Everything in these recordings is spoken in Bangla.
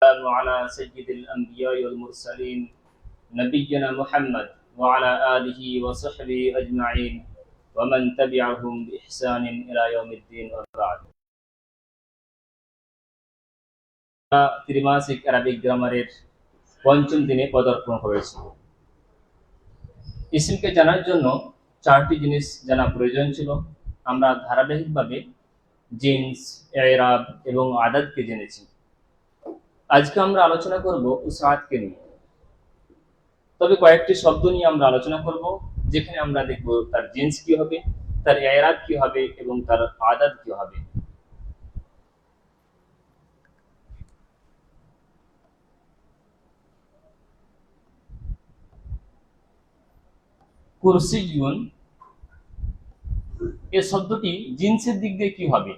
والسلام على سيد الأنبياء والمرسلين نبينا محمد وعلى آله وصحبه أجمعين ومن تبعهم بإحسان إلى يوم الدين وبعد. ত্রিমাসিক আরবিক গ্রামারের পঞ্চম দিনে পদার্পণ করেছে। ইসমকে জানার জন্য চারটি জিনিস জানা প্রয়োজন ছিল। আমরা ধারাবাহিকভাবে জিন্স, ইরাব এবং আদাদকে জেনেছি। আজকে আমরা আলোচনা করব উসাআতকে নিয়ে। তবে কয়েকটি শব্দ নিয়ে আমরা আলোচনা করব, যেখানে আমরা দেখব তার জিন্স কি হবে, তার ইরাব কি হবে এবং তার আদাদ কি হবে। কুরসিয়ুন এই শব্দটি জিন্সের দিক দিয়ে কি হবে?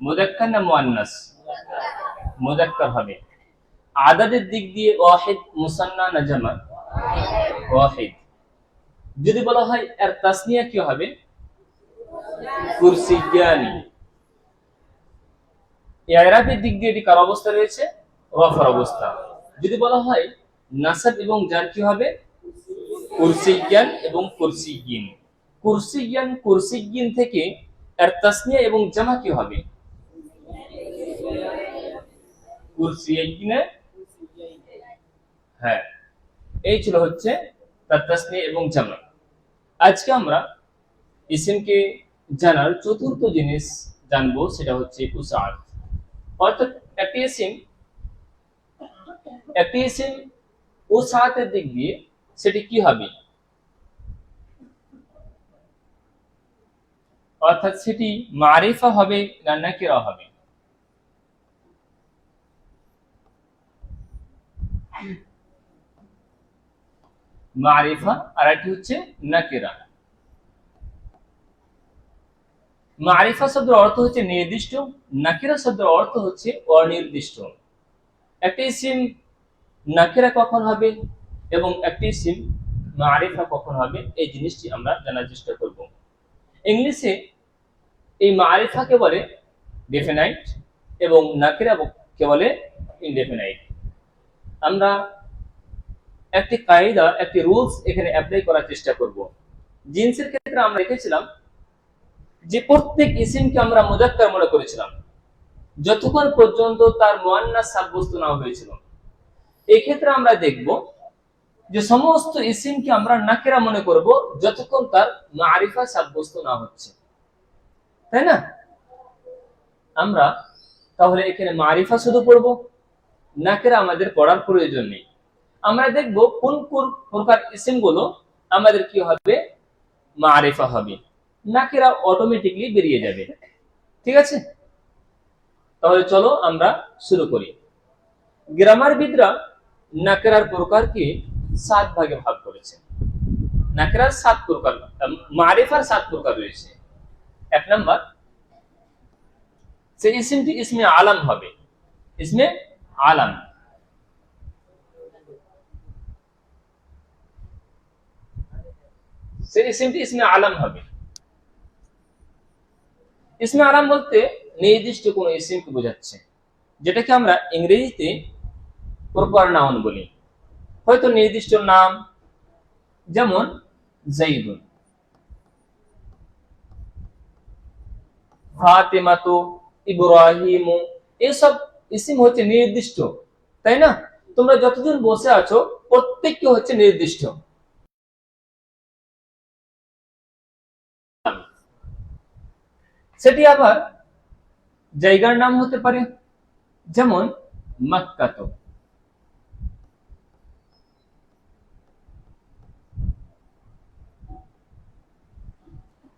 মুযাক্কার না মুআন্নাস? মুযাক্কার হবে। আদাদের দিক দিয়ে ওয়াহিদ, মুসান্না না জামা? ওয়াহিদ। যদি বলা হয় এর তাসনিয়া কি হবে? কুরসিয়ানি। ইরাবের দিক দিয়ে এটি কার অবস্থা রয়েছে? রফার অবস্থা। যদি বলা হয় নাসাব এবং জার কি হবে? কুরসিয়ান এবং কুরসিয়িন। কুরসিয়ান, কুরসিয়িন থেকে এর তাসনিয়া এবং জামা কি হবে? কুরসিয়াইনে। হ্যাঁ, এই ছিল হচ্ছে তার তাসনিয়া এবং জামা। আজকে আমরা ইসমকে জানার চতুর্থ জিনিস জানবো, সেটা হচ্ছে উসাআত। অর্থাৎ একটি ইসম উসাআতের দিক দিয়ে সেটি কি হবে, অর্থাৎ সেটি মারিফা হবে না নাকিরা হবে। মারিফা আর একটি হচ্ছে নাকিরা। মারিফা শব্দের অর্থ হচ্ছে নির্দিষ্ট, নাকিরা শব্দের অর্থ হচ্ছে অনির্দিষ্ট। একটি ইসম নাকিরা কখন হবে এবং একটি ইসম মারিফা কখন হবে, এই জিনিসটি আমরা জানার চেষ্টা করব। ইংলিশে এই মারিফাকে বলে ডেফিনাইট এবং নাকিরা কে বলে ইনডেফিনাইট। আমরা একটি কায়দা, একটি রুলস এখানে অ্যাপ্লাই করার চেষ্টা করব। জিন্সের ক্ষেত্রে আমরা দেখেছিলাম যে প্রত্যেক ইসিমকে আমরা মুযাক্কার মনে করেছিলাম যতক্ষণ পর্যন্ত তার মুআন্নাস সাব্যস্ত না হয়েছিল। এই ক্ষেত্রে আমরা দেখব যে সমস্ত ইসিমকে আমরা নাকিরা মনে করব যতক্ষণ তার মারিফা সাব্যস্ত না হচ্ছে, তাই না? আমরা তাহলে এখানে মারিফা শুধু পড়ব, নাকিরা আমাদের পড়ার প্রয়োজন নেই। আমরা দেখব কোন কোন প্রকার ইসিমগুলো আমাদের কি হবে, মারিফা হবে, নাকিরা অটোমেটিকলি বেরিয়ে যাবে। ঠিক আছে, তাহলে চলো আমরা শুরু করি। গ্রামারবিদরা নাকিরার প্রকারকে 7 ভাগে ভাগ করেছে। নাকিরার 7 প্রকার, মারিফার 7 প্রকার রয়েছে। 1 নাম্বার, সেই ইসিমটি ইসমে আলাম হবে। ইসমে আলাম। সেই ইসিমটি ইসমে আলাম হবে। ইসমে আলাম বলতে নির্দিষ্ট কোন ইসিমকে বোঝাচ্ছে, যেটাকে আমরা ইংরেজিতে প্রপার নাউন বলি। হয়তো নির্দিষ্ট নাম, যেমন যাইদুন, ফাতিমাতু, ইব্রাহিমু, এসব ইসিম হচ্ছে নির্দিষ্ট, তাই না? তোমরা যতজন বসে আছো প্রত্যেককে হচ্ছে নির্দিষ্ট। সেটি আবার জায়গার নাম হতে পারে, যেমন মক্কাত,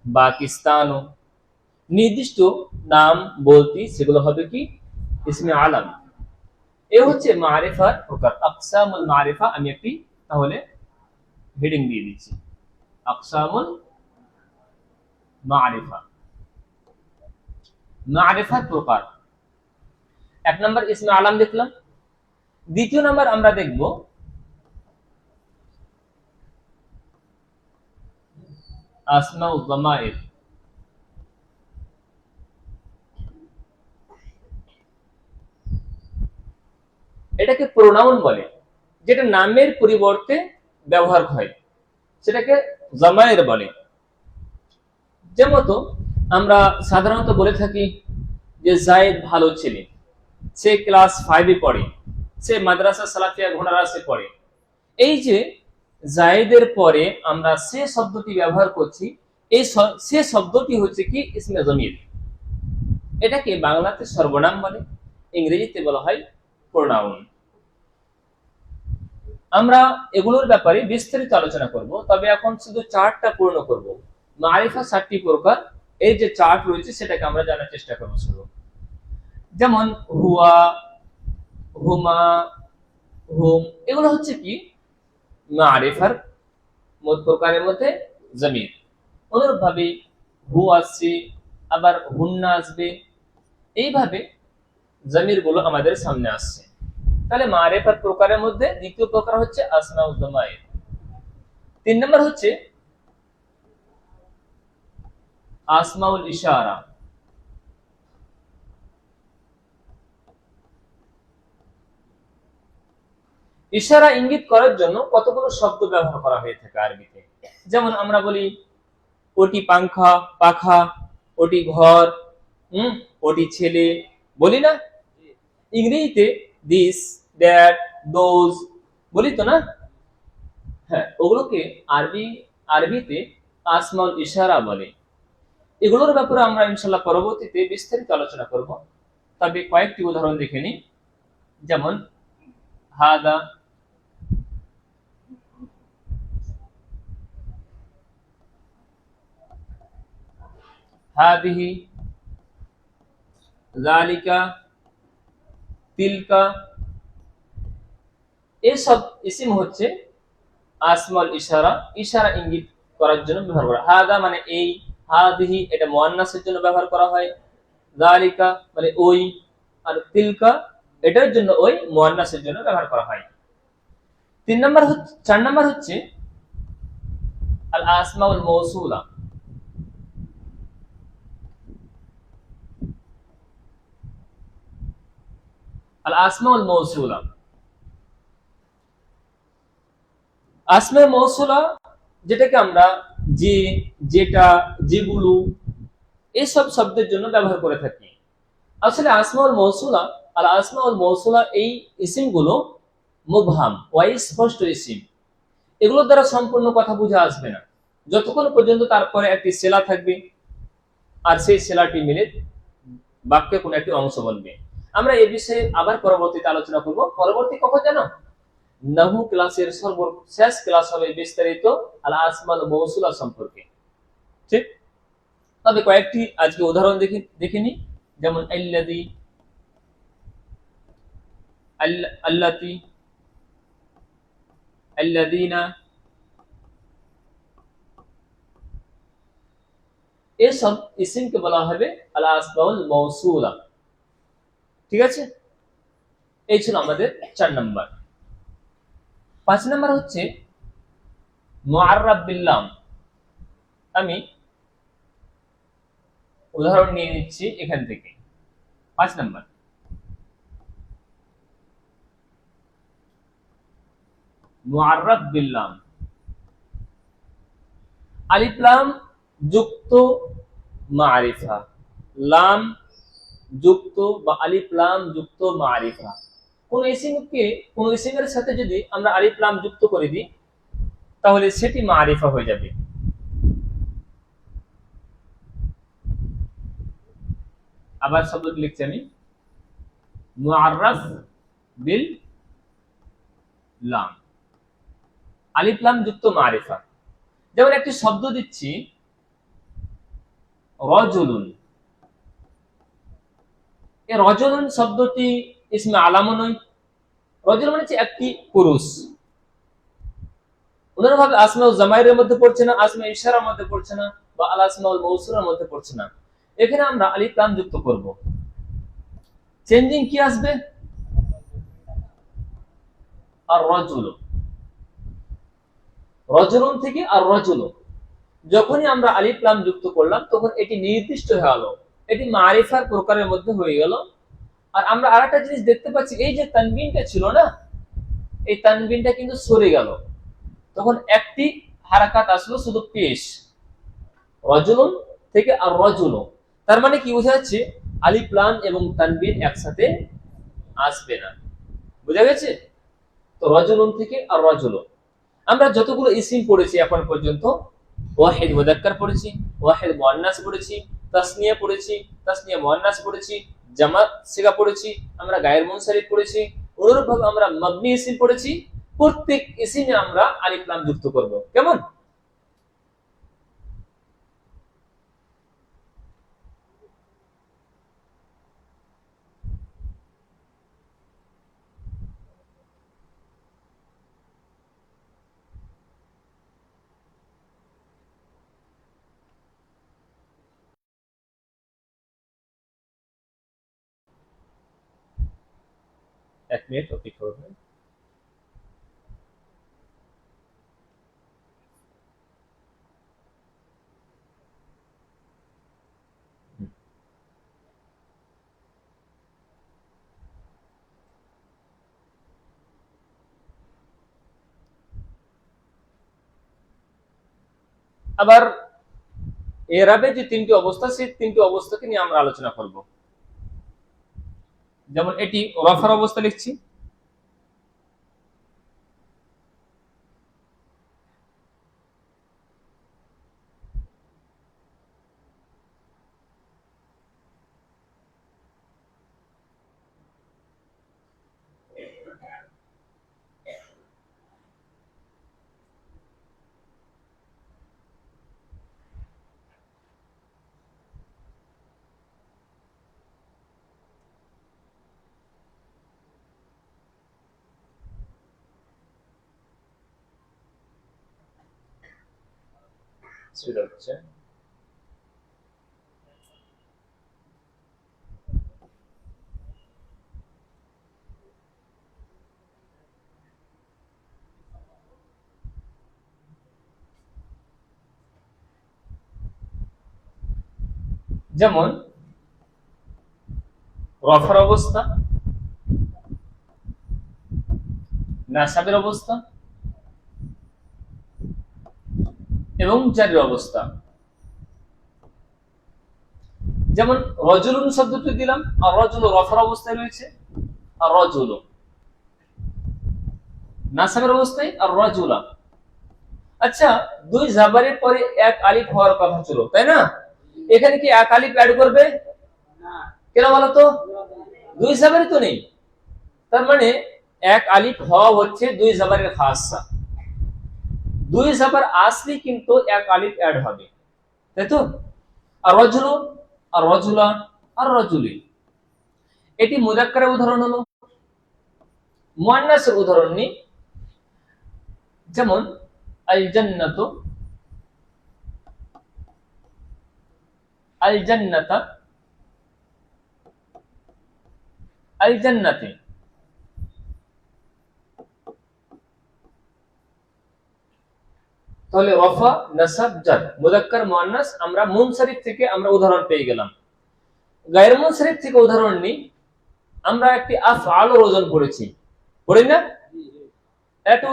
পাকিস্তান। নির্দিষ্ট নাম বলতে সেগুলো হবে কি ইসমে আলাম। এ হচ্ছে মারিফার প্রকার, আকসামুল মারিফা। আমি একটি তাহলে হেডিং দিয়ে দিচ্ছি, আকসামুল মারিফা। মারিফার প্রকার 1 নাম্বার ইসমে আলাম দেখলাম। দ্বিতীয় নাম্বার আমরা দেখব আসমাউয যামাইর। এটাকে প্রোনাউন বলে, যেটা নামের পরিবর্তে ব্যবহার হয়, সেটাকে জামায়ের বলে। যেমন আমরা সাধারণত বলে থাকি যে জায়েদ ভালো ছেলে, সে ক্লাস 5-এ পড়ে, সে মাদ্রাসা সালাফিয়া ঘোড়ারাসে পড়ে। এই যে জায়েদের পরে আমরা সে শব্দটি ব্যবহার করছি, এই সে শব্দটি হচ্ছে কি ইসমে জমির। এটাকে বাংলাতে সর্বনাম বলে, ইংরেজিতে বলা হয় প্রোনাউন। আমরা এগুলোর ব্যাপারে বিস্তারিত আলোচনা করব, তবে এখন শুধু চার্টটা পূর্ণ করব। মারিফা 7টি প্রকার, এই যে চার্ট রয়েছে সেটাকে আমরা জানার চেষ্টা করব শুরু। যেমন হুয়া, হুমা, হুম, এগুলো হচ্ছে কি মারিফার প্রকারের মধ্যে জমির। অনুরূপভাবে হু আসছে, আবার হুন্না আসবে, এইভাবে জমির গুলো আমাদের সামনে আসছে। তাহলে মারিফার প্রকারের মধ্যে দ্বিতীয় প্রকার হচ্ছে আসমাউল জামাইর। 3 নম্বর হচ্ছে আসমাউল ইশারা। ইশারা ইঙ্গিত করার জন্য কতগুলো শব্দ ব্যবহার করা হয়ে থাকে আরবিতে। যেমন আমরা বলি ওটি পাংখা, পাখা, ওটি ঘর, ওটি ছেলে, বলি না? ইংরেজিতে দিস, দ্যাট, দোজ বলি তো না? হ্যাঁ, ওগুলোকে আরবিতে আসমাউল ইশারা বলে। এগুলোর ব্যাপারে আমরা ইনশাআল্লাহ পরবর্তীতে বিস্তারিত আলোচনা করব, তবে কয়েকটি উদাহরণ দেখে নিই। যেমন হাদা, হাদিহি, যালিকা, তিলকা, এসব ইসিম হচ্ছে আসমাউল ইশারা, ইশারা ইঙ্গিত করার জন্য ব্যবহার করা। হাদা মানে এই, হাদিহি এটা মুয়ান্নাসের জন্য ব্যবহার করা হয়, যালিকা মানে ওই, আর তিলকা এটার জন্য ওই মুয়ান্নাসের জন্য ব্যবহার করা হয়। 4 নম্বর হচ্ছে আল আসমাউল মৌসুলা। আল আসমাউল মৌসুলা, আসমে মৌসুলা যেটাকে আমরা যে, যেটা, যেগুলো, এইসব শব্দের জন্য ব্যবহার করে থাকি। আসলে আসমাউল মৌসুলা, আল আসমাউল মৌসুলা এই ইসিমগুলো মুবহাম, অস্পষ্ট ইসিম। এগুলোর দ্বারা সম্পূর্ণ কথা বুঝে আসবে না যতক্ষণ পর্যন্ত তারপরে একটি সেলা থাকবে, আর সেই সেলাটি মিলে বাক্যে কোনো একটি অংশ বলবে। আমরা এই বিষয়ে আবার পরবর্তীতে আলোচনা করব। পরবর্তী কখন জানো? নাহু ক্লাসের সর্বশেষ ক্লাস হবে বিস্তারিত আল আসমাউল মৌসুলা সম্পর্কে। ঠিক, তবে কয়েকটি আজকে উদাহরণ দেখে নি। যেমন আল্লাযী, আল্লাতী, আল্লাযীনা, এসব ইসিমকে বলা হবে আল আসমাউল মৌসুলা। ঠিক আছে, এই ছিল আমাদের 4 নম্বর। 5 নম্বর হচ্ছে মুআররাব বিল লাম। আমি উদাহরণ নিয়ে নিচ্ছি এখান থেকে। 5 নম্বর, মুআররাব বিল লাম। আলিফ লাম যুক্ত মারিফা, লাম যুক্ত বা আলিফ লাম যুক্ত মারিফা। কোন ইসিমের সাথে যদি আমরা আলিফ লাম যুক্ত করে দিই তাহলে সেটি মারিফা হয়ে যাবে। আবার শব্দটি লিখছি আমি, মুআররাফ বিল লাম, আলিফ লাম যুক্ত মারিফা। যেমন একটি শব্দ দিচ্ছি রজুলুন, এই রজুলুন শব্দটি ইসমে আলামও নয়। রজুল মানে হচ্ছে একটি পুরুষ। অনুরূপভাবে আসমাউল জামাইরের মধ্যে পড়ছে না, আসমা ইশারার মধ্যে পড়ছে না, বা আল আসমাউল মৌসুলার মধ্যে পড়ছে না। এখানে আমরা আলিফ লাম যুক্ত করব। চেঞ্জিং কি আসবে? আর রজুল, রজুলুন থেকে আর রজুল। যখনই আমরা আলিফ লাম যুক্ত করলাম তখন এটি নির্দিষ্ট হয়ে গেল, এটি মারিফার প্রকারের মধ্যে হয়ে গেল। আর আমরা আরেকটা জিনিস দেখতে পাচ্ছি, এই যে তানবিনটা ছিল না, এই তানবিনটা কিন্তু সরে গেল, তখন একটি হারাকাত আসলো শুধু পেশ, রজুলুন থেকে আর রজুল। তার মানে কি বোঝা যাচ্ছে, আলিফ লাম এবং তানবিন একসাথে আসবে না। বুঝা গেছে? তো রজুলুন থেকে আর রজুল। আমরা যতগুলো ইসিম পড়েছি এখন পর্যন্ত, ওয়াহিদ মুযাক্কার পড়েছি, ওয়াহিদ মুআন্নাস পড়েছি, তাসনিয়া পড়েছি, তাসনিয়া মুআন্নাস পড়েছি, জামাত সিগা পড়েছি, আমরা গায়ের মুনসারিফ পড়েছি, অনুরূপভাবে আমরা মাবনি ইসিম পড়েছি। প্রত্যেক ইসিমে আমরা আলিফ লাম যুক্ত করব। কেমন? এক মিনিট অপেক্ষা করবেন। আবার এরাবে যে তিনটি অবস্থা, সেই তিনটি অবস্থাকে নিয়ে আমরা আলোচনা করব। যেমন এটি রফার অবস্থা লিখছি, সেটা হচ্ছে যেমন রফার অবস্থা, নাসাবের অবস্থা এবং জারির অবস্থা। যেমন রজুলুন শব্দটি দিলাম, আর রজুল রফার অবস্থায় রয়েছে, আর রজুল নাসাবের অবস্থায়, আর রজুলা। আচ্ছা, দুই জাবারের পরে এক আলিফ হওয়ার কথা ছিল, তাই না? এখানে কি এক আলিফ অ্যাড করবে? কেন বলতো? দুই জাবারই তো নেই। তার মানে এক আলিফ হওয়া হচ্ছে দুই জাবারের খাসা। দুই জাবার আসলে কিন্তু এক আলিফ অ্যাড হবে, তাই তো? আর রজুল, আর রজুলা, আর রজুলি, এটি মুযাক্কারের উদাহরণ হলো। মুআন্নাসের উদাহরণ নেই, যেমন আল জান্নাতু, আল জান্নাতা, আল জান্নাতি। তাহলে রফা, নাসাব, জার, মুযাক্কার, মুআন্নাস, আমরা মুনসারিফ থেকে আমরা উদাহরণ পেয়ে গেলাম। গায়র মুনসারিফ থেকে উদাহরণ নিই, আমরা একটি আফআলের ওজন পড়েছি, পড়ি না? একটা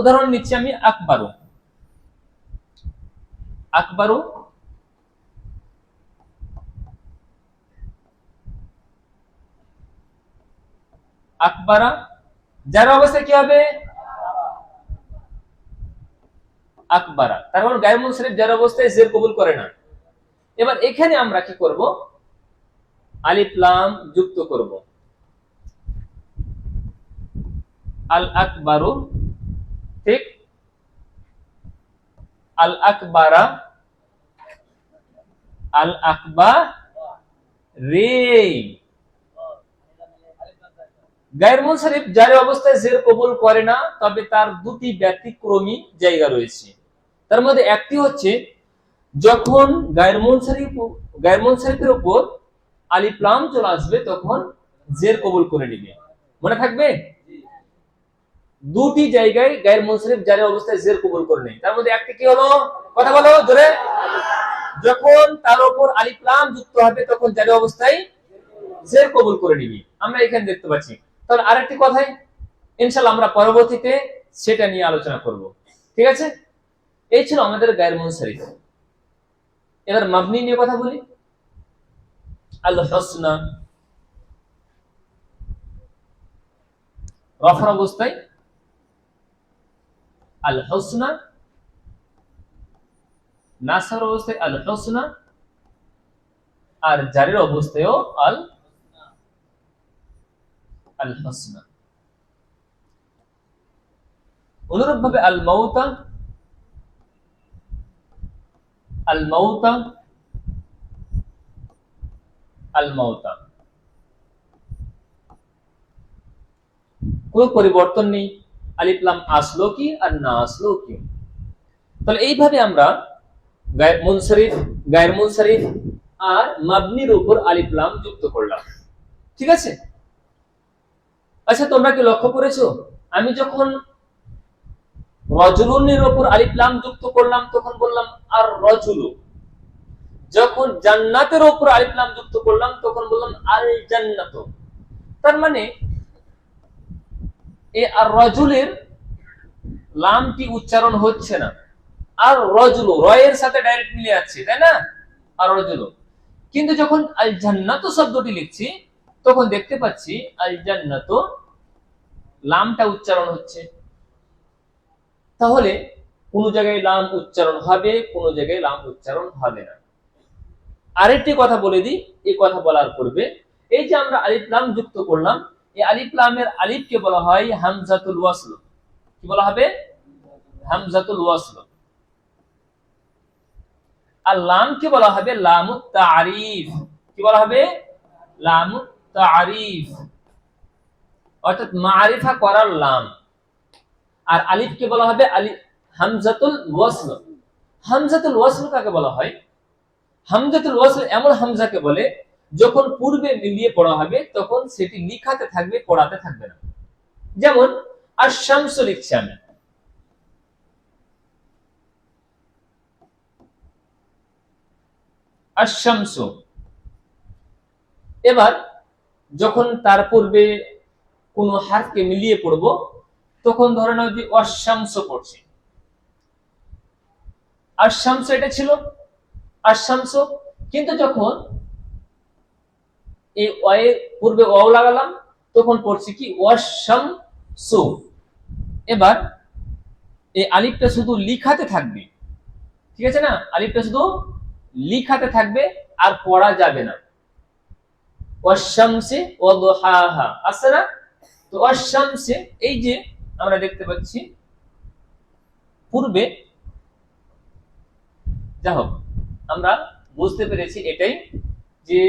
উদাহরণ নিচ্ছি আমি, আকবারু। আকবারু, আকবারা, যার অবস্থায় কি হবে? আকবারা। তার মানে গায়র মুনসারিফ যার অবস্থায় জের কবুল করে না। এবার এখানে আমরা কি করব? আলিফ লাম যুক্ত করব। আল আকবারু, ঠিক, আল আকবারা, আল আকবারে। গায়র মুনসারিফ যার অবস্থায় জের কবুল করে না, তবে তার দুটি ব্যতিক্রমী জায়গা রয়েছে। তার মধ্যে একটি হচ্ছে যখন গায়র মুনসারিফের উপর আলিফ লাম চলে আসবে, তখন জের কবুল করে নিবে। মনে থাকবে? দুটি জায়গায় গায়র মুনসারিফ যার অবস্থায় জের কবুল করে নেই। তার মধ্যে একটি কি হলো? কথা বলো জোরে। যখন তার উপর আলিফ লাম যুক্ত হবে, তখন জারি অবস্থায় জের কবুল করে নিবি, আমরা এখানে দেখতে পাচ্ছি। তাহলে আরেকটি কথাই ইনশাআল্লাহ আমরা পরবর্তীতে সেটা নিয়ে আলোচনা করব। ঠিক আছে, এই ছিল আমাদের গায়ের মুনসারিফ। এবার মাবনি নিয়ে কথা বলি। আল হুসনা, রফার অবস্থায় আল হুসনা, নাসর অবস্থায় আল হুসনা, আর জারের অবস্থায়ও আল আল হুসনা। অনুরূপভাবে আল মাউতা, আল মাউতা, আল মাউতা, কোনো পরিবর্তন নেই, আলিফ লাম আসলো কি আর না আসলো কি। তাহলে এইভাবে আমরা গায়ের মুনসারিফ, গায়ের মুনসারিফ আর মাবনির উপর আলিফ লাম যুক্ত করলাম। ঠিক আছে। আচ্ছা, তোমরা কি লক্ষ্য করেছো, আমি যখন রজুলুনের উপর আলিফ লাম যুক্ত করলাম তখন বললাম আর রজুলু, যখন জান্নাতের উপর আলিফ লাম যুক্ত করলাম তখন বললাম আল জান্নাত। তার মানে এই আর রজুলের লামটি উচ্চারণ হচ্ছে না, আর রজুলু রয়ের সাথে ডাইরেক্ট মিলে যাচ্ছে, তাই না, আর রজুলু। কিন্তু যখন আল জান্নাত শব্দটি লিখছি তখন দেখতে পাচ্ছি আল জান্নাত লামটা উচ্চারণ হচ্ছে। তাহলে কোন জায়গায় লাম উচ্চারণ হবে, কোন জায়গায় লাম উচ্চারণ হবে না। আরেকটি কথা বলে দিই, এই কথা বলার পূর্বে, এই যে আমরা আলিফ লাম যুক্ত করলাম, এই আলিফ লামের আলিফকে বলা হয় হামজাতুল ওয়াসল। কি বলা হবে? হামজাতুল ওয়াসল। আর লামকে বলা হবে লামুত তারিফ। কি বলা হবে? লামুত তারিফ, অর্থাৎ মারিফা করার লাম। আর আলিফকে বলা হবে আলিফ হামজাতুল ওয়াসল। হামজাতুল ওয়াসল কাকে বলা হয়? হামজাতুল ওয়াসল এমন হামজাকে বলে যখন পূর্বে মিলিয়ে পড়া হবে তখন সেটি লিখাতে থাকবে, পড়াতে থাকবে না। যেমন আশ-শামসু লিখছি আমি, আশ-শামসু। এবার যখন তার পূর্বে কোন হারফকে মিলিয়ে পড়বো তখন ধরে নাও যে ওয়াশ-শামসু পড়ছি। আশ-শামসু এটা ছিল আশ-শামসু, কিন্তু যখন এই ওয়ে পূর্বে ওয়াও লাগালাম তখন পড়ছি কি ওয়াশ-শামসু। এবার এই আলিফটা শুধু লিখাতে থাকবে, ঠিক আছে না, আলিফটা শুধু লিখাতে থাকবে আর পড়া যাবে না। ওয়াশ-শামসি ওয়া দুহাহা আছে না? তো ওয়াশ-শামসি এই যে আমরা দেখতে পাচ্ছি পূর্বে, যাই হোক আমরা বুঝতে পেরেছি এটাই যে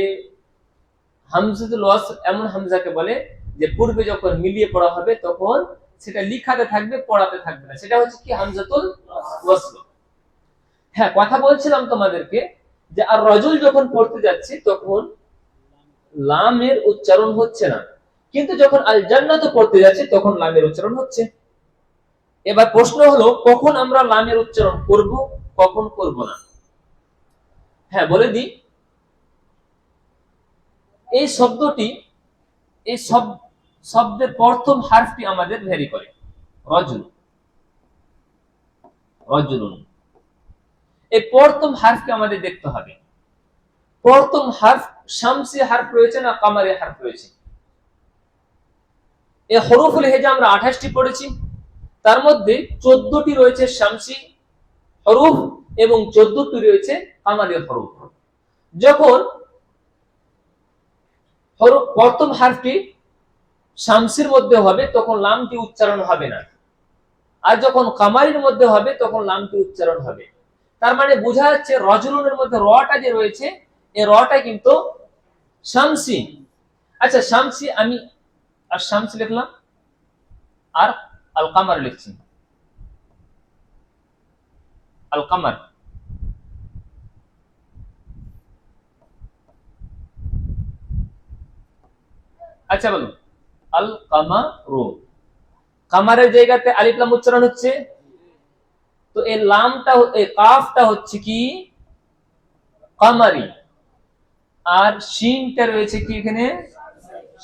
হামজাতুল ওয়াসল এমন হামজাকে বলে যে পূর্বে যখন মিলিয়ে পড়া হবে তখন সেটা লিখাতে থাকবে, পড়াতে থাকবে না। সেটা হচ্ছে কি হামজাতুল ওয়াসল। হ্যাঁ, কথা বলছিলাম তোমাদেরকে যে আর রজুল যখন পড়তে যাচ্ছি তখন লামের উচ্চারণ হচ্ছে না, কিন্তু যখন আল জান্নাত পড়তে যাচ্ছি তখন লামের উচ্চারণ হচ্ছে। এবার প্রশ্ন হলো কখন আমরা লামের উচ্চারণ করব, কখন করব না। হ্যাঁ, বলে দিই, এই শব্দটি, এই শব্দের প্রথম হারফটি আমাদের ভ্যারি করে। রজুল, রজুলুন, এই প্রথম হারফকে আমাদের দেখতে হবে। প্রথম হারফ শামসি হারফ রয়েছে না কামারি হারফ রয়েছে? এই হরফুল হেজা আমরা 28টি পড়েছি, তার মধ্যে 14টি রয়েছে শামসি হরফ এবং 14টি রয়েছে কামারি হরফ। যখন প্রথম হারফটি শামসির মধ্যে হবে তখন লামটি উচ্চারণ হবে না, আর যখন কামারির মধ্যে হবে তখন লামটি উচ্চারণ হবে। তার মানে বোঝা যাচ্ছে রজুলুনের মধ্যে রটা যে রয়েছে এই রটা কিন্তু শামসি। আচ্ছা, শামসি আমি আর শামসি লিখলাম আর আল কামার লিখছি, আল কামার। আচ্ছা বলুন, আল কামারু, কামারের জায়গাতে আলিফ লাম উচ্চারণ হচ্ছে, তো এই লামটা, এই কাফটা হচ্ছে কি কামারি। আর শিনটা রয়েছে কি এখানে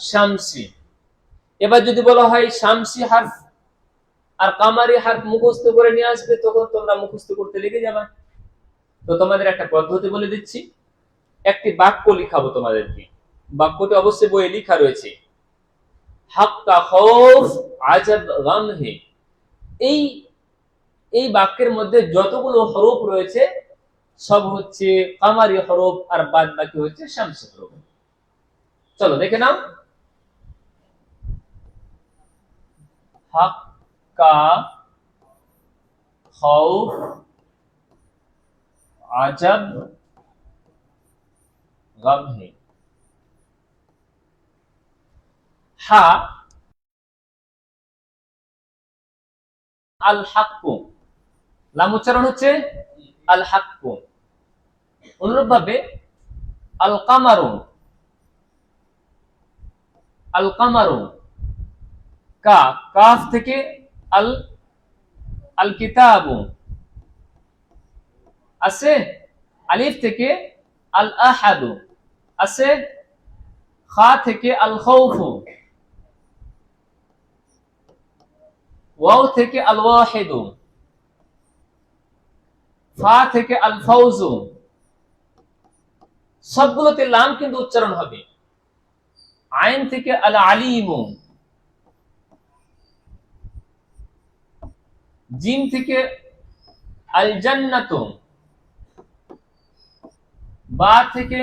শামসি। এবার যদি বলা হয় শামসি হারফ আর কামারি হারফ মুখস্থ করে নিয়ে আসবে, তখন তোমরা মুখস্থ করতে লেগে যাবে। তো তোমাদের একটা পদ্ধতি বলে দিচ্ছি, একটি বাক্য লিখাবো তোমাদেরকে। বাক্যটি অবশ্যই বইয়ে লেখা রয়েছে, হাক্কা খৌফ আজাব গাম হে। এই বাক্যের মধ্যে যতগুলো হরফ রয়েছে সব হচ্ছে কামারি হরফ, আর বাদ বাকি হচ্ছে শামসি হরফ। চলো দেখে নাও। হাক্কা খৌফ আজাব গাম হে। হা আল হাক্কু, লাম উচ্চারণ হচ্ছে আল হাক্কু। অনুরূপ ভাবে আল কামারু, আল কামারু কা, কাফ থেকে আল, আল কিতাবু আছে, আলিফ থেকে আল আহাদু আছে, খা থেকে আল খাউফু, ওয়াও থেকে আল ওয়াহিদু, ফা থেকে আল ফাউজু। সবগুলোতে লাম কিন্তু উচ্চারণ হবে। আইন থেকে আল আলিমু, জিম থেকে আল জান্নাতু, বা থেকে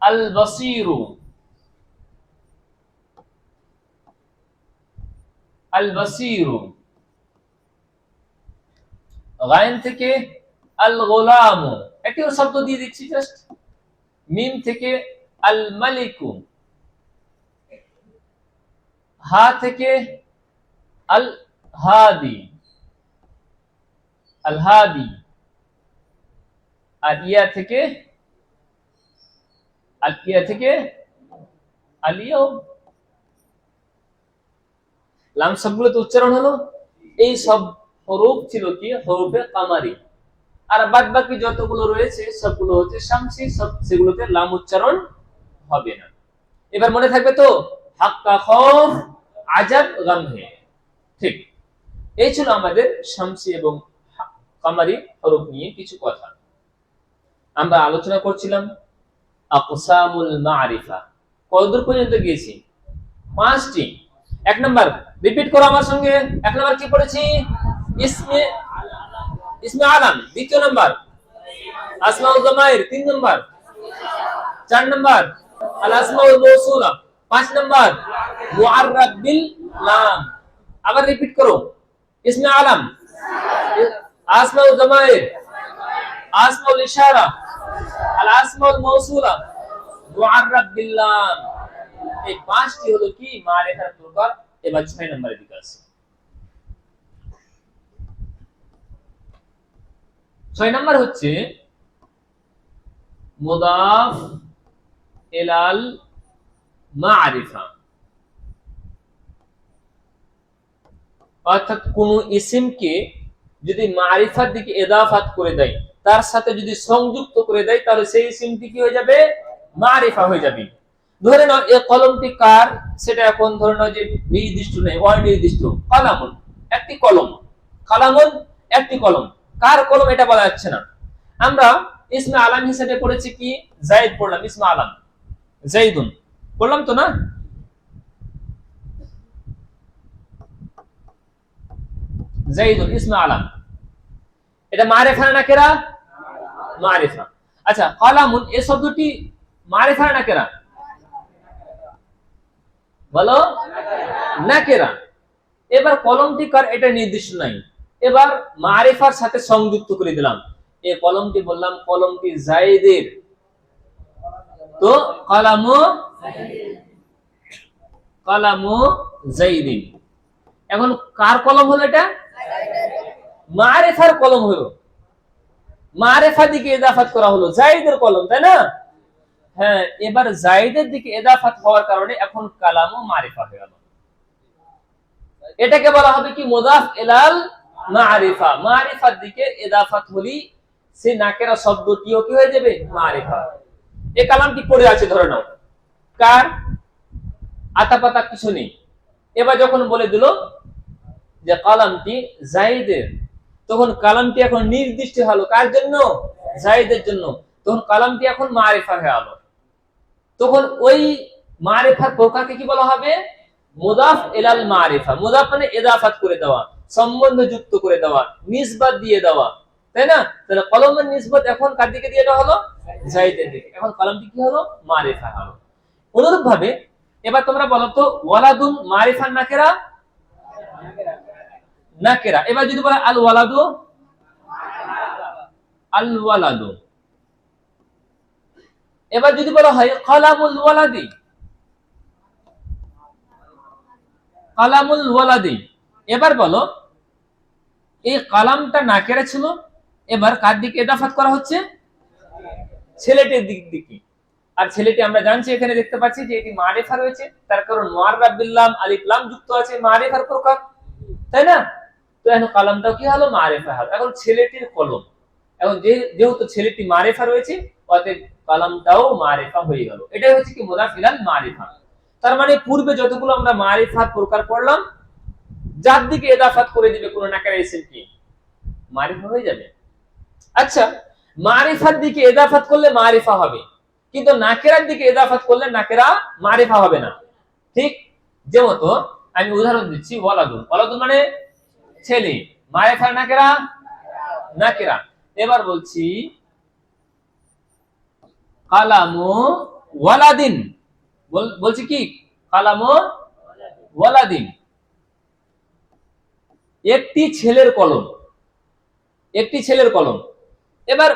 আল বাসিরু, আল বাসিরু, গায়ন থেকে আল গোলামু, একটিও শব্দ দিয়ে দিচ্ছি জাস্ট। মিম থেকে আল মালিকু, হা থেকে আল হাদি, আল হাদি, আর ইয়া থেকে আল, ইয়া থেকে আল ইয়াউম। লাম সবগুলো তো উচ্চারণ হলো। এই সব হরফ ছিল কি হরফে কামারি, আর বাদ বাকি যতগুলো রয়েছে সবগুলো হচ্ছে শামসি, সব সেগুলোতে লাম উচ্চারণ হবে না। এবার মনে থাকবে তো, হাক্কা খৌফ আজাব গাম হে। ঠিক, এই ছিল আমাদের শামসি এবং কামারি হরফ নিয়ে কিছু কথা। আমরা আলোচনা করছিলাম আকসামুল মারিফা। কতদূর পর্যন্ত গিয়েছি? 5টি। 1 নাম্বার রিপিট করো আমার সঙ্গে। 1 নাম্বার কি পড়েছি? ইসমে, ইসমে আলাম। 2 নাম্বার আসমাউল জামাইর। 3 নাম্বার 4 নাম্বার আল আসমাউল মাউসুলা। 5 নাম্বার মুআররাব বিল লাম। আবার রিপিট করো, ইসমে আলাম, আসমাউল জামাইর, আসমাউল ইশারা, আল আসমাউল মাউসুলা, মুআররাব বিল লাম। এই 5টি হলো কি মারিফার প্রকার। এবার 6 নম্বরে দিকে আসি। 6 নম্বর হচ্ছে মুদাফ ইলাল মারিফা, অর্থাৎ কোন ইসিমকে যদি মারিফার দিকে ইদাফাত করে দেয়, তার সাথে যদি সংযুক্ত করে দেয়, তাহলে সেই ইসিমটি কি হয়ে যাবে? মারিফা হয়ে যাবে। ধরে নাও এই কলমটি কার, সেটা এখন ধরে নাও যে নির্দিষ্ট নেই, অনির্দিষ্ট। কালামুন একটি কলম, কালামুন একটি কলম, কার কলম এটা বলা যাচ্ছে না। আমরা ইসমে আলাম হিসেবে পড়েছি কি জাইদ পড়লাম, ইসমে আলাম জাইদুন পড়লাম তো না? জাইদুন ইসমে আলাম, এটা মারিফা না নাকিরা? মারিফা। আচ্ছা, কালামুন এই শব্দটি মারিফা না নাকিরা? বলো, নাকিরা। এবার কলমটি কার এটা নির্দিষ্ট নাই, এবার মারিফার সাথে সংযুক্ত করে দিলাম। এই কলমটি বললাম কলমটি জাইদের, তো কালামু, কালামু জাইদিন। এখন কার কলম হলো এটা? মারিফার কলম হলো, মারিফা দিকে ইদাফাত করা হলো, জাইদের কলম, তাই না? হ্যাঁ, এবার জাইদের দিকে ইদাফাত হওয়ার কারণে এখন কালামু মারিফা হয়ে গেল। এটাকে বলা হবে কি মুদাফ ইলাল মারিফা। মারিফার দিকে ইদাফাত হলি সে নাকেরা শব্দটিও কি হয়ে যাবে? মারিফা। এই কালামটি পড়ে আছে ধরে নাও, কার? আতা পাতা কিছু নেই। এবার যখন বলে দিল যে কালামটি জাইদের, তখন কালামটি এখন নির্দিষ্ট হলো কার জন্য? জাইদের জন্য। তখন কালামটি এখন মারিফা হয়ে গেল। তখন ওই মারিফার প্রকারকে কি বলা হবে? মুদাফ ইলাল মারিফা। মুদাফ মানে ইদাফাত করে দেওয়া, সম্বন্ধ যুক্ত করে দেওয়া, নিসবত দিয়ে দেওয়া, তাই না? তাহলে কলমের নিসবত এখন কার দিকে দিয়ে দেওয়া হলো? জাইদের দিকে। এখন কলমটি কি হলো? মারিফা হলো। অনুরূপ ভাবে এবার তোমরা বলো তো, ওয়ালাদুন মারিফা নাকিরা? নাকিরা। এবার যদি বলা আল ওয়ালাদু, আল ওয়ালাদু। এবার যদি বলা হয় কালামুল ওয়ালাদি, কালামুল ওয়ালাদি। এবার বলো এই কালামটা নাকিরা ছিল, এবার কার দিকে ইদাফাত করা হচ্ছে? ছেলেটির দিকে। আর ছেলেটি আমরা জানছি, এখানে দেখতে পাচ্ছি যে এটি মারিফা রয়েছে, তার কারণ মুআররাব বিল লাম, আলিফ লাম যুক্ত আছে, মারিফার প্রকার, তাই না? তো এখন কালামটাও কি হলো? মারিফা হলো। এখন ছেলেটির কলম, এখন যেহেতু ছেলেটি মারিফা রয়েছে, অতএব কালামটাও মারিফা হয়ে গেল। এটাই হচ্ছে কি মুদাফ ইলাল মারিফা। তার মানে পূর্বে যতগুলো আমরা মারিফার প্রকার পড়লাম, যার দিকে ইদাফাত করে দিবে কোন নাকিরা ইসম কি মারিফা হয়ে যাবে। আচ্ছা, মারিফার দিকে ইদাফাত করলে মারিফা হবে, কিন্তু নাকিরার দিকে ইদাফাত করলে নাকিরা মারিফা হবে না। ঠিক যেমন তো আমি উদাহরণ দিচ্ছি, ওয়ালাদুন। ওয়ালাদুন মানে ছেলে, মারিফা নাকিরা, নাকিরা। এবার বলছি কালামু ওয়ালাদিন, বলছি কি কালামু ওয়ালাদিন, একটি ছেলের কলম, একটি ছেলের কলম। এবার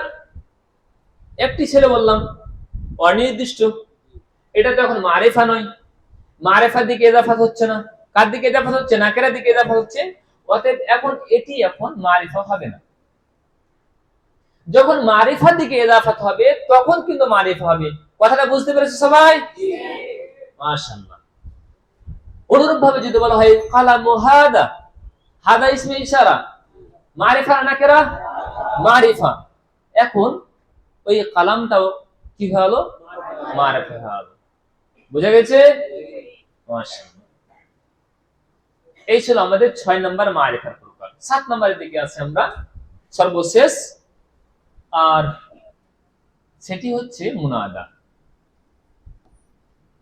একটি ছেলে বললাম, অনির্দিষ্ট, এটা তো এখন মারিফা নয়, মারিফার দিকে ইদাফাত হচ্ছে না। কার দিকে ইদাফাত হচ্ছে? নাকিরার দিকে ইদাফাত হচ্ছে। অতএব এখন এটি এখন মারিফা হবে না। যখন মারিফার দিকে ইদাফাত হবে তখন কিন্তু মারিফা হবে। কথাটা বুঝতে পেরেছো সবাই? মাশাআল্লাহ। অনুরূপ ভাবে যদি বলা হয় কালামু হাদা, হাদা ইসমে ইশারা, মারিফা নাকিরা? মারিফা। এখন ওই কালামটাও কি হলো? মারিফা হলো। বুঝা গেছে? মাশাআল্লাহ। এই ছিল আমাদের 6 নম্বর মারিফার প্রকার। 7 নম্বরের দিকে আছে আমরা সর্বশেষ, আর সেটি হচ্ছে মুনাদা।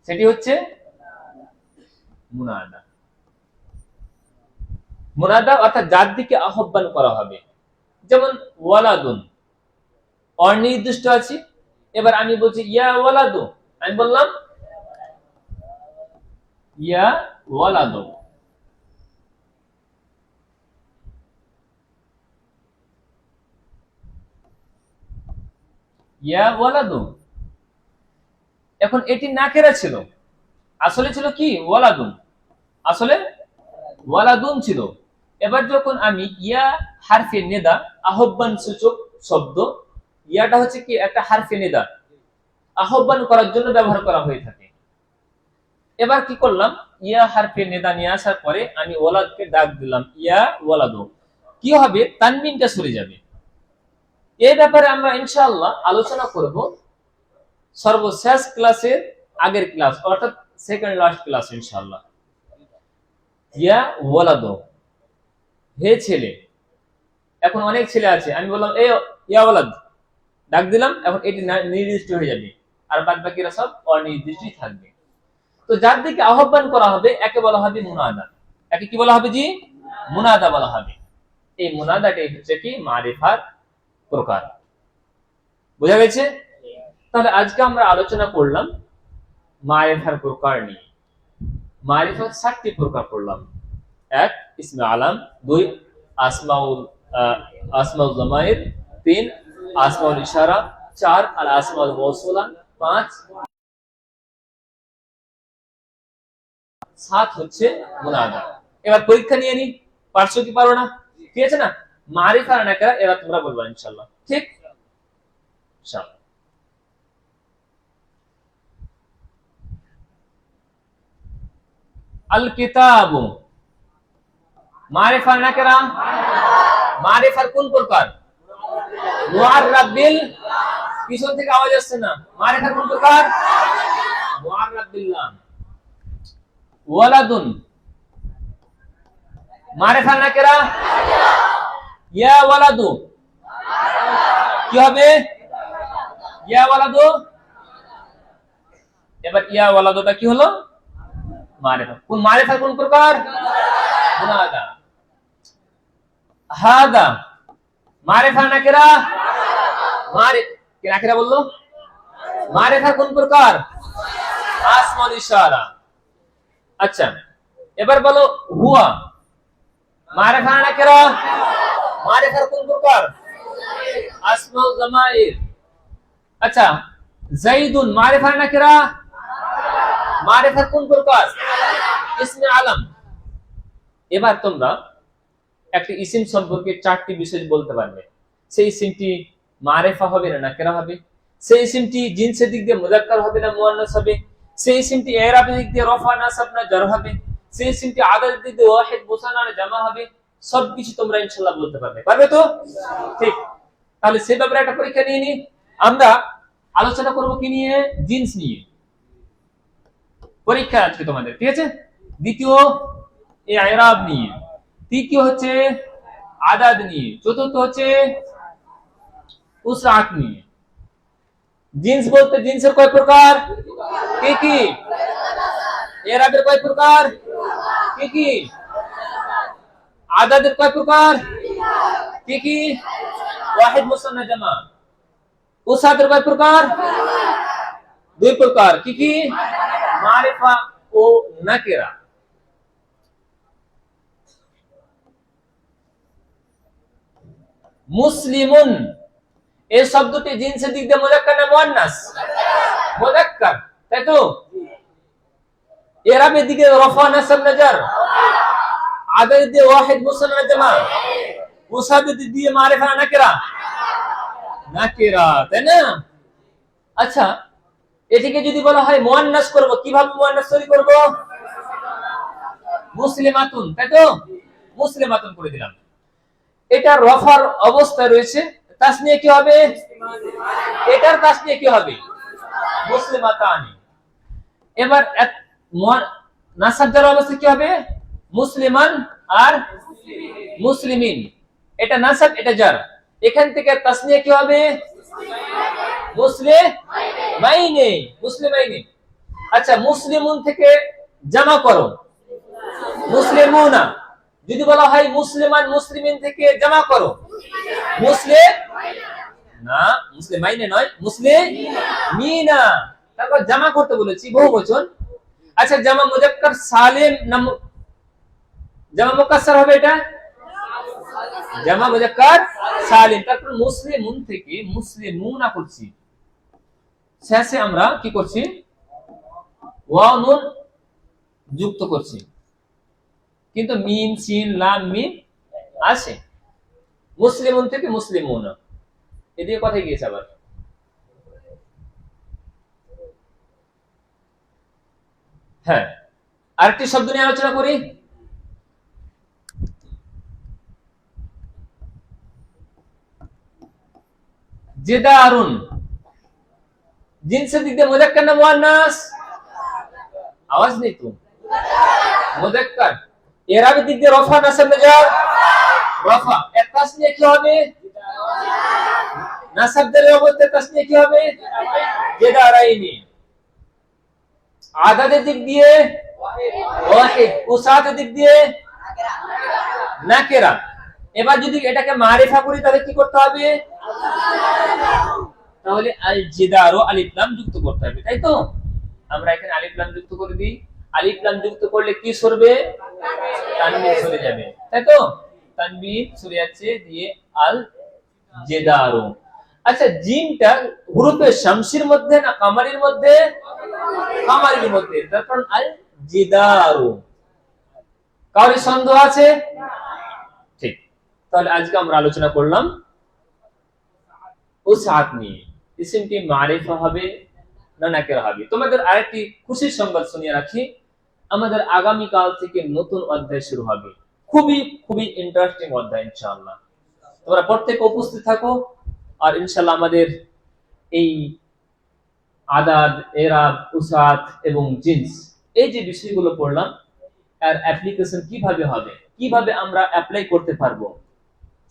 সেটি হচ্ছে মুনাদা। মুনাদা অর্থাৎ যার দিকে আহ্বান করা হবে। যেমন ওয়ালাদুন, অনির্দিষ্ট আছে। এবার আমি বলছি ইয়া ওয়ালাদু, আমি বললাম ইয়া ওয়ালাদু। ইয়া ওয়ালাদু। এখন এটি নাকিরা ছিল, আসলে ছিল কি? ওয়ালাদুন, আসলে ওয়ালাদুন ছিল। এবার যখন আমি ইয়া হারফে নেদা, আহ্বান সূচক শব্দ, ইয়াটা হচ্ছে কি একটা হারফে নেদা, আহ্বান করার জন্য ব্যবহার করা হয়ে থাকে। এবার কি করলাম? ইয়া হারফে নেদা নিয়ে আসার পরে আমি ওয়ালাদকে ডাক দিলাম ইয়া ওয়ালাদু। কি হবে? তানবিনটা সরে যাবে। এই ব্যাপারে আমরা ইনশাআল্লাহ আলোচনা করব সর্বশেষ ক্লাসের আগের ক্লাস, অর্থাৎ সেকেন্ড লাস্ট ক্লাস ইনশাআল্লাহ। ইয়া ওয়ালাদু, হে ছেলে। এখন অনেক ছেলে আছে, আমি বললাম এ ইয়া ওয়ালাদ, ডাক দিলাম, এখন এটি নির্দিষ্ট হয়ে যাবে, আর বাদ বাকিরা সব অনির্দিষ্টই থাকবে। তো যার দিকে আহ্বান করা হবে একে বলা হবে মুনাদা। একে কি বলা হবে? জি, মুনাদা বলা হবে। এই মুনাদাটাই হচ্ছে কি মারিফার প্রকার। বোঝা গেছে? তাহলে আজকে আমরা আলোচনা করলাম মারিফার প্রকার নিয়ে। মারিফার 7টি প্রকার করলাম। 1 ইসমে আলাম, 2 আসমাউল জামাইর, 3 আসমাউল ইশারা, 4 আল আসমাউল মৌসুলা, 5 7 হচ্ছে মুনাদা। এবার পরীক্ষা নিয়ে নি, পারছো কি পারো না? ঠিক আছে না? মারিফা নাকিরা এবার তোমরা বলবা ইনশাআল্লাহ। ঠিক? ইনশাআল্লাহ। আল কিতাবু, মারিফা নাকিরা? মারিফার কোন প্রকার? মুআররাব বিল পিছন থেকে আওয়াজ আসছে না। মারিফা কোন প্রকার? মুআররাব বিল লাম। ওয়ালাদুন মারিফা নাকিরা, ইয়া ওয়ালাদু কি হবে? ইয়া ওয়ালাদু। এবার ইয়া ওয়ালাদুটা কি হলো? মারিফা। কোন মারিফা কোন প্রকার? মুনাদা। হাদা মারিফা নাকিরা, কি নাকিরা বললো? মারিফা কোন প্রকার? আসমাউল ইশারা। আচ্ছা, এবার বলো হুয়া মারিফা নাকিরা, মারিফা কোন প্রকার? আসমাউল জামাইর। আচ্ছা, যাইদুন মারিফা নাকিরা, মারিফা কোন প্রকার? ইসমে আলম। এবার তোমরা একটা ইসিম সম্পর্কে 4টি বিষয় বলতে পারবে। সেই ইসিমটি মারিফা হবে না নাকিরা হবে, সেই ইসিমটি জিনসের দিক দিয়ে মুযাক্কার হবে না মুয়ান্নাস হবে, সেই ইসিমটি ইরাবের দিক দিয়ে রফা নাসব না জার হবে, সেই ইসিমটি আদাদের দিক দিয়ে ওয়াহিদ মুসান্না না জামা হবে। সবকিছু তোমরা ইনশাআল্লাহ বলতে পারবে। পারবে তো? ঠিক। তাহলে সেই ব্যাপারে একটা পরীক্ষা নিয়ে নি। আমরা আলোচনা করব কি নিয়ে? জিন্স নিয়ে। পরীক্ষা আজকে তোমাদের, ঠিক আছে? দ্বিতীয় ইরাব নিয়ে, তৃতীয় হচ্ছে আদাদ নিয়ে, চতুর্থ হচ্ছে উসরাত নিয়ে। জিন্স বলতে জিন্সের কয় প্রকার? কি কি? ইরাবের কয় প্রকার? কি কি? আদাদের কয় প্রকার? কি কি? ওয়াহিদ মুসান্না জামা। উসরাতের কয় প্রকার? 2 প্রকার। কি কি? মারিফা ও নাকিরা। মুসলিমুন এই শব্দটি জিনসের দিক দিয়ে মুযাক্কার না মুয়ান্নাস? মুযাক্কার, তাই তো? ইরাবের দিকে রফা নাসব না জার, আদাদের দিয়ে ওয়াহিদ মুসান্না জামা, উসাদের দিক দিয়ে মারিফা না নাকিরা? নাকিরা, তাই না? আচ্ছা, এটিকে যদি বলা হয় মুয়ান্নাস করব, কিভাবে মুয়ান্নাস তৈরি করব? মুসলিমাতুন, তাই তো? মুসলিমাতুন করে দিলাম। এটা রফার অবস্থায় রয়েছে, তাসনিয়া কি হবে? এটার তাসনিয়া কি হবে? মুসলিমাতানি। এবার নাসাব জার অবস্থা কি হবে? মুসলিমান আর মুসলিমিন। এটা নাসাব, এটা জার। এখান থেকে তাসনিয়া কি হবে? মুসলিমাইনে, মুসলিমাইনে। আচ্ছা, মুসলিমুন থেকে জামা করো মুসলিমুনা। যদি বলা হয় মুসলিমান মুসলিমিন থেকে জামা করো মুসলিম না, মুসলিমাইনে নয়, মুসলিমিনা। তারপর জামা করতে বলেছি বহুবচন। আচ্ছা, জামা মুযাক্কার সালিম না জামা মুকাসসার হবে? এটা জামা মুযাক্কার সালিম। তারপর মুসলিমুন থেকে মুসলিমুনা করছি, শেষে আমরা কি করছি? ওয়াও নুন যুক্ত করছি, কিন্তু মিম সিন লাম মিম আছে। মুসলিমুন থেকে মুসলিমুনা, এদিকে কথাই গিয়েছে আবার। হ্যাঁ, আরেকটি শব্দ নিয়ে আলোচনা করি। জেদারুন জিনসের দিক দিয়ে মুযাক্কার না মুয়ান্নাস? আওয়াজ নেই তো। মুযাক্কার। ইরাবের দিক দিয়ে রফা নাসব না জার? রফা। এর তাসনিয়া কি হবে? নাসব জারের অবস্থায় তাসনিয়া কি হবে? জেদারাইনি। আদাদের দিক দিয়ে ওয়াহিদ, উসাতের দিক দিয়ে নাকিরা। এবার যদি এটাকে মারিফা করি তাহলে কি করতে হবে? তাহলে আল জিদারু আলিফ লাম যুক্ত করতে হবে, তাই তো? আমরা এখানে আলিফ লাম যুক্ত করে দিই। আলিফ লাম যুক্ত করলে কি সরবে? তানবীন সরে যাবে, তাই তো? তানবীন সরে যাচ্ছে, দিয়ে আল জিদারু। আচ্ছা, জিমটা হুরুফে শামসির মধ্যে না কামারির মধ্যে? কামারির মধ্যে। তখন আল জিদারু। কারোর সন্দেহ আছে? ঠিক। তাহলে আজকে আমরা আলোচনা করলাম উসআত নিয়ে। ইসিমটি মারিফা হবে না নাকিরা হবে। তোমাদের আরেকটি খুশির সংবাদ শুনিয়ে রাখি, আমাদের আগামী কাল থেকে নতুন অধ্যায় শুরু হবে। খুবই খুবই ইন্টারেস্টিং অধ্যায় ইনশাআল্লাহ। তোমরা প্রত্যেকে উপস্থিত থাকো, আর ইনশাআল্লাহ আমাদের এই আদাদ, এরাব, উসাত এবং জিন্স, এই যে বিষয়গুলো পড়লাম, আর অ্যাপ্লিকেশন কিভাবে হবে, কিভাবে আমরা অ্যাপ্লাই করতে পারবো,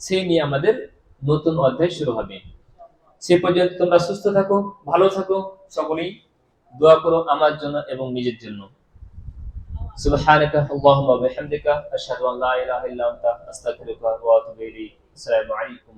সেই নিয়ে আমাদের নতুন অধ্যায় শুরু হবে। সে পর্যন্ত তোমরা সুস্থ থাকো, ভালো থাকো, সকলেই দোয়া করো আমার জন্য এবং নিজের জন্য। সুবহানাকা আল্লাহুম্মা ওয়া বিহামদিকা আশহাদু আল্লা ইলাহা ইল্লা আনতা আস্তাগফিরুকা ওয়া আতুবু ইলাইক। আসসালামু আলাইকুম।